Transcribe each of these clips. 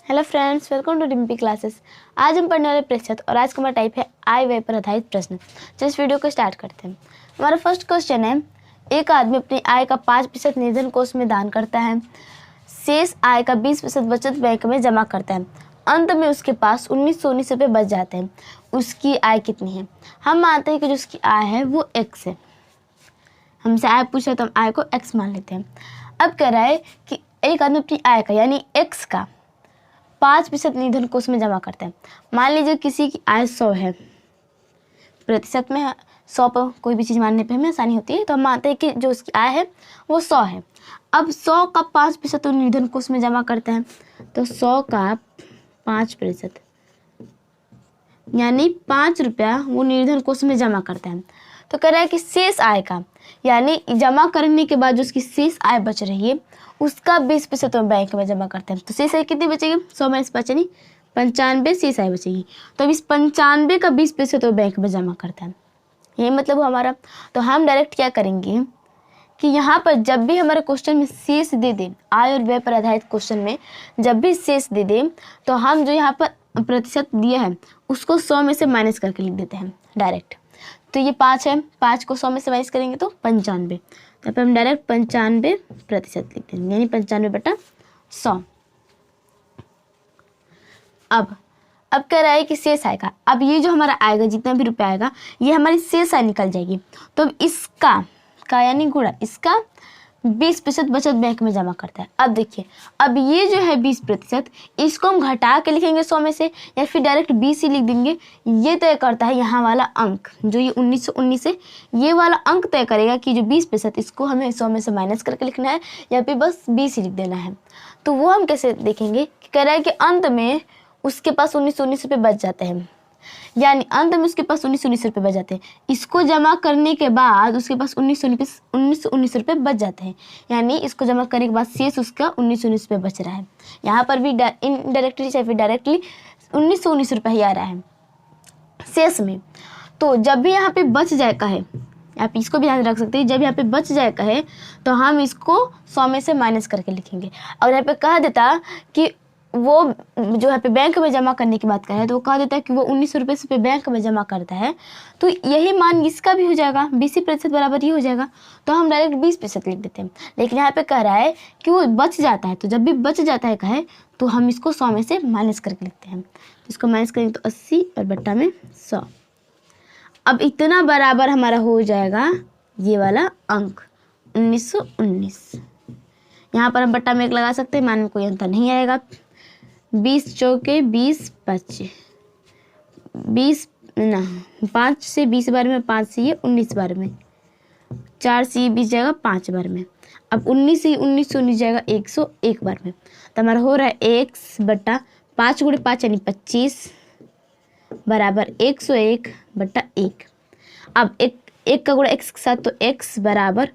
Hello friends, welcome to Dimpy classes. आज हम पढ़ने वाले प्रतिशत और आज का हमारा टाइप है आय व्यय पर आधारित प्रश्न। तो इस वीडियो को स्टार्ट करते हैं। हमारा फर्स्ट क्वेश्चन है, एक आदमी अपनी आय का 5% निर्धन कोष में दान करता है, शेष आय का 20% बचत बैंक में जमा करता है, अंत में उसके पास 1919 रुपये बच जाते हैं। उसकी आय कितनी है? हम मानते हैं कि जो उसकी आय है वो एक्स है। हमसे आय पूछा तो हम आय को एक्स मान लेते हैं। अब कह रहा है कि एक आदमी अपनी आय का यानी एक्स का 5% निर्धन कोष में जमा करता है। मान लीजिए किसी की आय 100 है, प्रतिशत में 100 पर कोई भी चीज़ मानने पे हमें आसानी होती है, तो हम मानते हैं कि जो उसकी आय है वो 100 है। अब 100 का 5% वो निर्धन कोष में जमा करता है, तो 100 का 5% यानी 5 रुपया वो निर्धन कोष में जमा करता है। तो कह रहा है कि शेष आय का यानी जमा करने के बाद जो उसकी शेष आय बच रही है उसका 20% वो बैंक में जमा करते हैं। तो शेष आय कितनी बचेगी? 100 माइनस 5 यानी 95 शेष आय बचेगी। तो अब इस 95 का 20% वो बैंक में जमा करता है, यही मतलब हमारा। तो हम डायरेक्ट क्या करेंगे कि यहाँ पर जब भी हमारे क्वेश्चन में शेष दे दे, आय और व्यय पर आधारित क्वेश्चन में जब भी शेष दे दे, तो हम जो यहाँ पर प्रतिशत दिया है उसको 100 में से माइनस करके लिख देते हैं डायरेक्ट। तो ये 5 है, 5 को 100 में से माइनस करेंगे तो 95। तो यहाँ पर हम डायरेक्ट 95% लिख देंगे, यानी 95/100। अब कह रहा है कि शेष आएगा। अब ये जो हमारा आएगा, जितना भी रुपया आएगा, ये हमारी शेष आय निकल जाएगी। तो अब इसका यानी गुणा इसका 20% बचत बैंक में जमा करता है। अब देखिए, अब ये जो है 20%, इसको हम घटा के लिखेंगे 100 में से या फिर डायरेक्ट 20 ही लिख देंगे। ये तय करता है यहाँ वाला अंक, जो ये 1919 है, ये वाला अंक तय करेगा कि जो 20% इसको हमें 100 में से माइनस करके लिखना है या फिर बस 20 ही लिख देना है। तो वो हम कैसे देखेंगे कि कह रहा है कि अंत में उसके पास 1919 रुपये बच जाते हैं, यानी अंत में उसके पास 1919 रुपये बच जाते हैं। इसको जमा करने के बाद उसके पास 1919 रुपये बच जाते हैं, यानी इसको जमा करने के बाद शेष उसका 1919 रुपये बच रहा है। यहाँ पर भी इनडायरेक्टली चाहे फिर डायरेक्टली 1919 रुपये ही आ रहा है शेष में। तो जब भी यहाँ पे बच जाएगा है, आप इसको भी ध्यान रख सकते हैं, जब यहाँ पे बच जाएगा है तो हम इसको 100 में से माइनस करके लिखेंगे। और यहाँ पे कह देता कि वो जो यहाँ पे बैंक में जमा करने की बात कर रहा है, तो वो कह देता है कि वो 1900 रुपये से बैंक में जमा करता है, तो यही मान इसका भी हो जाएगा, 20% बराबर ही हो जाएगा। तो हम डायरेक्ट 20% लिख देते हैं। लेकिन यहाँ पे कह रहा है कि वो बच जाता है, तो जब भी बच जाता है कहे तो हम इसको 100 में से माइनस करके लिखते हैं। इसको माइनस करेंगे तो 80 और बट्टा में 100। अब इतना बराबर हमारा हो जाएगा ये वाला अंक 1919। यहाँ पर हम बट्टा में 1 लगा सकते हैं, मान में कोई अंतर नहीं आएगा। 20 चौके 20 25, 5 से 20 बार में, 5 से ये 19 बार में, 4 से ये 20 जाएगा 5 बार में। अब 19 से 1919 जाएगा 101 बार में। तो हमारा हो रहा है x बट्टा 5 गुणे 5 यानी 25 बराबर 101/1। अब एक का गुणा x के साथ, तो x बराबर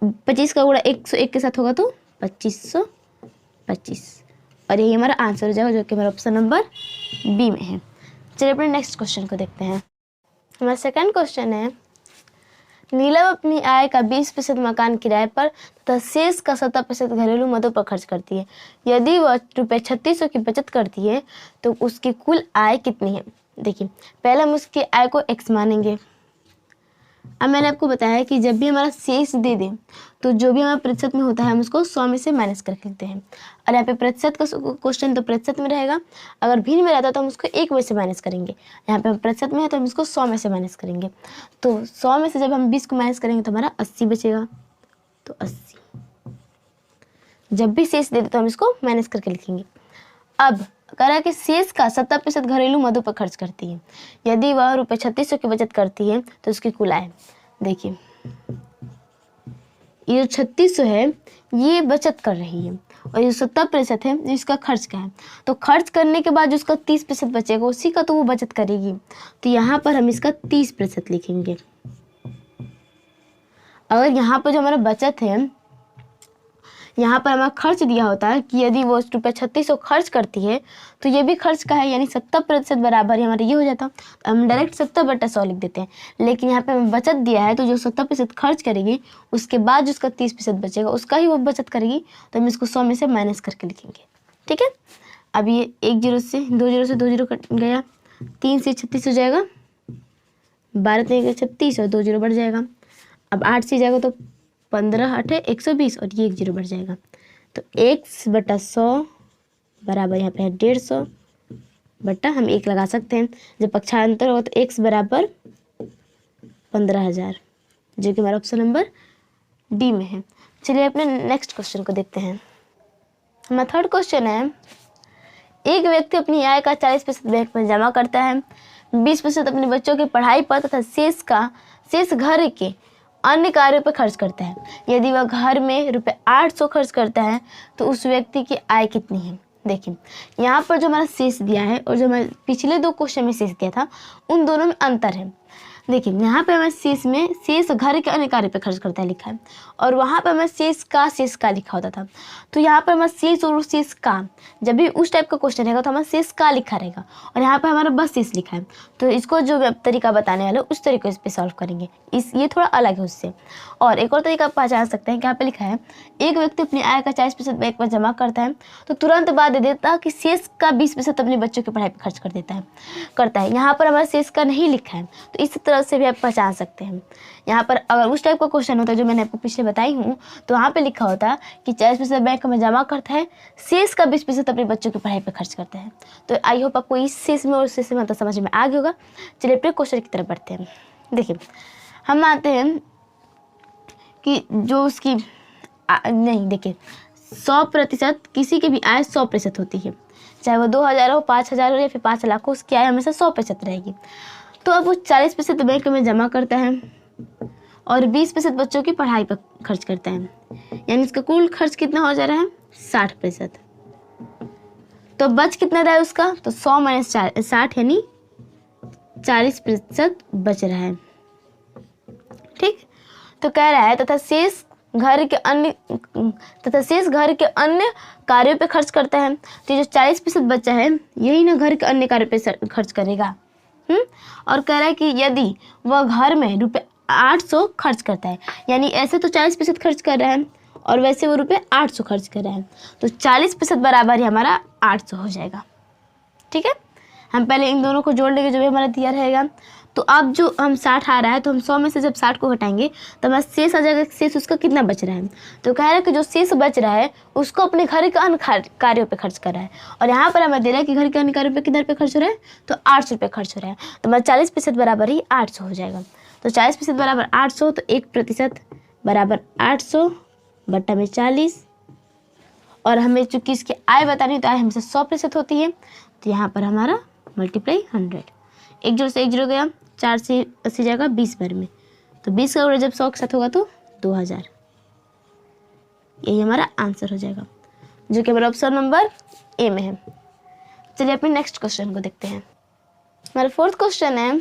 25 का गुणा 101 के साथ होगा तो 2525। और यही हमारा आंसर हो जाएगा, जो कि हमारा ऑप्शन नंबर बी में है। चलिए अपने नेक्स्ट क्वेश्चन को देखते हैं। हमारा सेकंड क्वेश्चन है, नीलम अपनी आय का 20% मकान किराए पर तथा शेष का 70% घरेलू मदों पर खर्च करती है। यदि वह रुपये 3600 की बचत करती है तो उसकी कुल आय कितनी है? देखिए, पहले हम उसकी आय को x मानेंगे। अब मैंने आपको बताया कि जब भी हमारा शेष दे दे तो जो भी हमारा प्रतिशत में होता है हम उसको 100 में से माइनस करके लिखते हैं। और यहाँ पे प्रतिशत का क्वेश्चन तो प्रतिशत में रहेगा, अगर भिन्न में रहता तो हम उसको 1 में से माइनस करेंगे। यहाँ पे हम प्रतिशत में है तो हम इसको 100 में से माइनस करेंगे। तो 100 में से जब हम 20 को माइनस करेंगे तो हमारा 80 बचेगा। तो 80 जब भी शेष दे दे तो हम इसको माइनस करके लिखेंगे। अब कह रहा है कि शेष का 70% घरेलू मदों पर खर्च करती है। यदि वह रुपये 3600 की बचत करती है तो उसकी कुल आय, देखिए ये जो 3600 है ये बचत कर रही है, और ये 70% है इसका खर्च का है। तो खर्च करने के बाद जो उसका 30% बचेगा उसी का तो वो बचत करेगी। तो यहाँ पर हम इसका 30% लिखेंगे। अगर यहाँ पर जो हमारा बचत है, यहाँ पर हमारा खर्च दिया होता है कि यदि वो रुपये 3600 खर्च करती है तो ये भी खर्च का है, यानी 70% बराबर ही हमारा ये हो जाता। तो हम डायरेक्ट 70/100 लिख देते हैं। लेकिन यहाँ पे हमें बचत दिया है, तो जो 70% खर्च करेगी उसके बाद जो उसका 30% बचेगा उसका ही वो बचत करेगी, तो हम इसको 100 में से माइनस करके लिखेंगे। ठीक है, अब ये 1 जीरो से 2 जीरो से 2 जीरो कट गया, 3 से 36 हो जाएगा, 12 3 36 और 2 जीरो बढ़ जाएगा। अब 8 से जाएगा तो 15 8 120 और ये 1 जीरो बढ़ जाएगा। तो x/100 बराबर यहाँ पे है 150 बट्टा हम 1 लगा सकते हैं। जब पक्षांतर होगा तो x बराबर 15,000, जो कि हमारा ऑप्शन नंबर डी में है। चलिए अपने नेक्स्ट क्वेश्चन को देखते हैं। हमारा थर्ड क्वेश्चन है, एक व्यक्ति अपनी आय का 40% बैंक में जमा करता है, 20% अपने बच्चों की पढ़ाई पर तथा शेष घर के अन्य कार्यों पर खर्च करता है। यदि वह घर में रुपये 800 खर्च करता है तो उस व्यक्ति की आय कितनी है। देखिए यहाँ पर जो हमारा शेष दिया है और जो हमारे पिछले 2 क्वेश्चन में शेष दिया था उन दोनों में अंतर है। देखिए यहाँ पे हमें शेष घर के अन्य कार्य पे खर्च करता है लिखा है, और वहाँ पे हमें शेष का लिखा होता था। तो यहाँ पर हमारा शेष और शेष का, जब भी उस टाइप का क्वेश्चन रहेगा तो हमारा शेष का लिखा रहेगा, और यहाँ पर हमारा बस शेष लिखा है। तो इसको जो तरीका बताने वाले उस तरीके से सॉल्व करेंगे, ये थोड़ा अलग है उससे। और एक और तरीका आप पहचान सकते हैं कि यहाँ पे लिखा है, एक व्यक्ति अपनी आय का 40% बैंक में जमा करता है तो तुरंत बाद दे देता कि शेष का 20% अपने बच्चों की पढ़ाई पर खर्च करता है। यहाँ पर हमारा शेष का नहीं लिखा है, तो इस तरह से भी आप पहचान सकते हैं। यहाँ पर अगर उस टाइप का क्वेश्चन होता है जो मैंने आपको पिछले बताई हूँ तो वहाँ पे लिखा होता कि 40% बैंक में जमा करता है, शेष का 20% अपने बच्चों की पढ़ाई पर खर्च करता है। तो आई होप आपको इस शेष में और शेष में मतलब समझ में आ गया होगा। चलिए अपने क्वेश्चन की तरफ बढ़ते हैं। देखिए हम मानते हैं कि जो उसकी नहीं, देखिए 100% किसी की भी आय 100% होती है, चाहे वो 2000 हो, 5000 हो या फिर 5 लाख हो, उसकी आय हमेशा 100% रहेगी। तो अब वो 40% बैंक में जमा करता है और 20% बच्चों की पढ़ाई पर खर्च करता है, यानी इसका कुल खर्च कितना हो जा रहा है 60%। तो बच कितना रहा है उसका, तो 100 माइनस 60 यानी 40% बच रहा है। ठीक, तो कह रहा है तथा शेष घर के अन्य कार्यों पे खर्च करता है। तो ये जो 40% बचा है यही ना घर के अन्य कार्यों पे खर्च करेगा। और कह रहा है कि यदि वह घर में रुपये 800 खर्च करता है, यानी ऐसे तो 40% खर्च कर रहा है और वैसे वो रुपये 800 खर्च कर रहा है, तो 40% बराबर ही हमारा 800 हो जाएगा। ठीक है, हम पहले इन दोनों को जोड़ लेंगे जो भी हमारा दिया रहेगा। तो अब जो हम 60 आ रहा है तो हम 100 में से जब 60 को घटाएंगे तो हमारा शेष आ जाएगा। शेष उसका कितना बच रहा है, तो कह रहा है कि जो शेष बच रहा है उसको अपने घर के अन्य कार्यों पे खर्च कर रहा है, और यहाँ पर हमें दे रहा है कि घर के अन्य कार्यों पे किधर पे खर्च हो रहा है, तो 800 रुपये खर्च हो रहा है। तो हमारा 40% बराबर ही 800 हो जाएगा। तो 40% बराबर 800, तो 1% बराबर 800 बट्टा में 40, और हमें चूँकि इसकी आय बतानी तो आय हमेशा 100% होती है, तो यहाँ पर हमारा मल्टीप्लाई 100, 1 जीरो से 1 जीरो गया, 4 से 80 जाएगा 20 बार में, तो 20 का गुणा जब 100 के साथ होगा तो 2000। यही हमारा आंसर हो जाएगा, जो कि हमारा ऑप्शन नंबर ए में है। चलिए अपने नेक्स्ट क्वेश्चन को देखते हैं। हमारा फोर्थ क्वेश्चन है,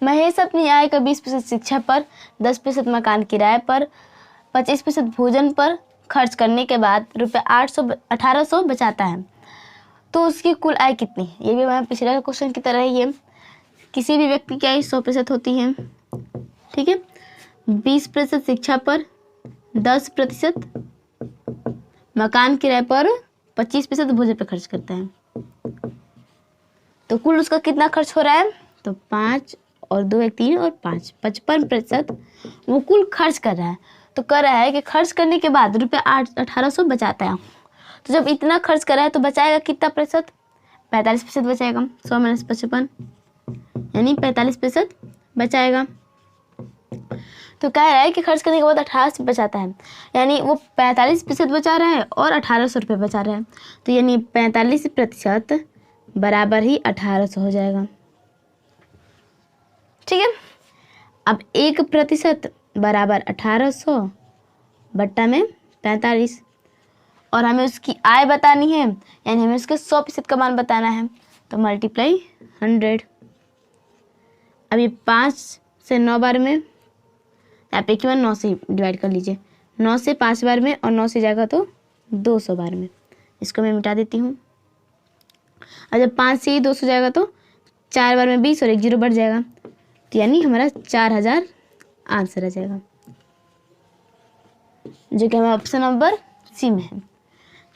महेश अपनी आय का 20% शिक्षा पर, 10% मकान किराए पर, 25% भोजन पर खर्च करने के बाद रुपये 1800 बचाता है, तो उसकी कुल आय कितनी है। ये भी हमारे पिछले क्वेश्चन की तरह ही है। किसी भी व्यक्ति की आय 100% होती है, ठीक है, 20% शिक्षा पर, 10% मकान किराए पर, 25% भोजन पर खर्च करता है। तो कुल उसका कितना खर्च हो रहा है, तो 5 और 2 1 3 और 5 55% वो कुल खर्च कर रहा है। तो कर रहा है कि खर्च करने के बाद रुपये 1800 बचाता है। तो जब इतना खर्च कर रहा है तो बचाएगा कितना प्रतिशत, 45% बचाएगा। 100 माइनस 55 यानी 45% बचाएगा। तो कह रहा है कि खर्च करने के बाद 1800 बचाता है, यानी वो 45% बचा रहा है और 1800 रुपये बचा रहा है, तो यानी 45% बराबर ही 1800 हो जाएगा। ठीक है, अब 1% बराबर 1800 बट्टा में 45, और हमें उसकी आय बतानी है, यानी हमें उसके 100% का मान बताना है, तो मल्टीप्लाई 100। अब ये 5 से 9 बार में, आप एक ही बार 9 से डिवाइड कर लीजिए, 9 से 5 बार में और 9 से जाएगा तो 200 बार में। इसको मैं मिटा देती हूँ। और जब 5 से ही 200 जाएगा तो 4 बार में 20 और 1 जीरो बढ़ जाएगा, तो यानी हमारा 4000 आंसर आ जाएगा, जो कि हमारा ऑप्शन नंबर सी में है।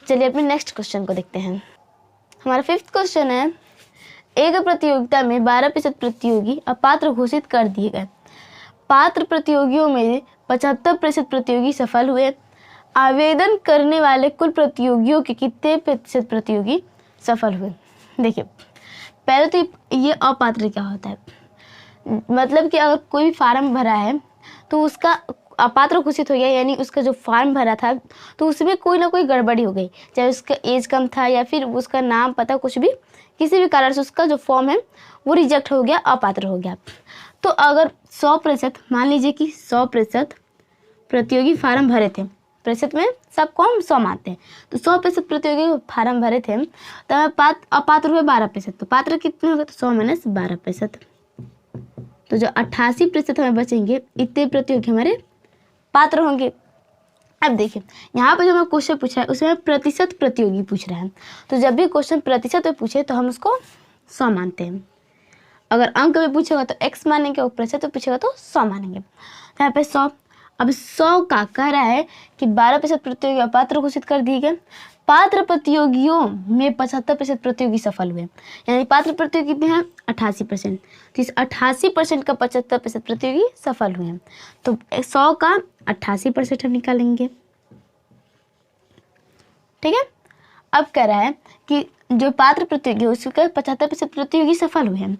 चलिए अपने नेक्स्ट क्वेश्चन को देखते हैं। हमारा 5th क्वेश्चन है, एक प्रतियोगिता में 12% प्रतियोगी अपात्र घोषित कर दिए गए। पात्र प्रतियोगियों में 75% प्रतियोगी सफल हुए। आवेदन करने वाले कुल प्रतियोगियों के कितने प्रतिशत प्रतियोगी सफल हुए? देखिए, पहले तो ये अपात्र क्या होता है, मतलब कि अगर कोई भी फार्म भरा है तो उसका अपात्र घोषित हो गया, यानी उसका जो फॉर्म भरा था तो उसमें कोई ना कोई गड़बड़ी हो गई, चाहे उसका एज कम था या फिर उसका नाम पता कुछ भी, किसी भी कारण से उसका जो फॉर्म है वो रिजेक्ट हो गया, अपात्र हो गया। तो अगर 100%, मान लीजिए कि 100% प्रतियोगी फार्म भरे थे, प्रतिशत में सबको हम 100 मानते हैं, तो 100% प्रतियोगी फार्म भरे थे तो अपात्र हुए 12%, तो पात्र कितने हो गए? तो 100 माइनस 12%, तो जो 88% हमें बचेंगे, इतने प्रतियोगी हमारे पात्र होंगे। अब देखिए, यहाँ पर जो हमें क्वेश्चन पूछा है उसमें प्रतिशत प्रतियोगी पूछ रहा है, तो जब भी क्वेश्चन प्रतिशत में पूछे तो हम उसको 100 मानते हैं। अगर अंक में पूछेगा तो x मानेंगे और प्रतिशत में पूछेगा तो 100 मानेंगे। तो यहाँ पे 100, अब 100 का कह रहा है कि 12% प्रतियोगी अपात्र घोषित कर दिए गए। पात्र प्रतियोगियों में 75% प्रतियोगी सफल हुए, यानी पात्र प्रतियोगी कितने हैं? 88%, तो इस 88% का 75% प्रतियोगी सफल हुए हैं, तो 100 का 88% हम निकालेंगे। ठीक है, अब कह रहा है कि जो पात्र प्रतियोगी उसके 75% प्रतियोगी सफल हुए हैं।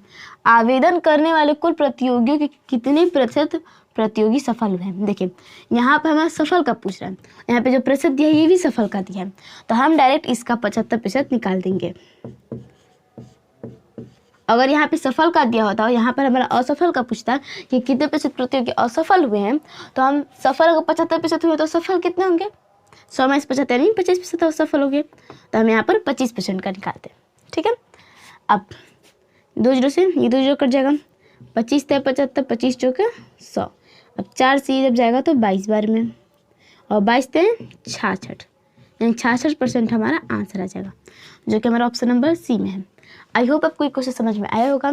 आवेदन करने वाले कुल प्रतियोगियों के कितने प्रतिशत प्रतियोगी सफल हुए हैं? देखिए, यहाँ पर हमें सफल का पूछ रहा है, यहाँ पे जो प्रतिशत दिया है ये भी सफल का दिया है, तो हम डायरेक्ट इसका 75% निकाल देंगे। अगर यहाँ पे सफल का दिया होता और यहाँ पर हमारा असफल का पूछता कि कितने प्रतिशत प्रतियोगी असफल हुए हैं, तो हम सफल अगर 75% हुए तो सफल कितने होंगे? 100 में 75 यानी 25% असफल हो गए, तो हम यहाँ पर 25% का निकालते हैं। ठीक है, अब 2 जीरो से ये 2 जीरो कट जाएगा, 25 × 75, 25 चौके 100, अब 4 से जब जाएगा तो 22 बार में, और 22 × 66, यानी 66% हमारा आंसर आ जाएगा, जो कि हमारा ऑप्शन नंबर सी में है। आई होप आपको क्वेश्चन समझ में आया होगा।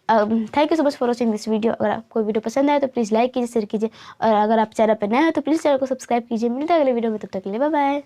Thank you so much for watching this video. अगर आपको वीडियो पसंद आए तो प्लीज़ लाइक कीजिए, शेयर कीजिए, और अगर आप चैनल पर नए हो तो प्लीज़ चैनल को सब्सक्राइब कीजिए। मिलते हैं अगले वीडियो में, तब तक के लिए बाय बाय।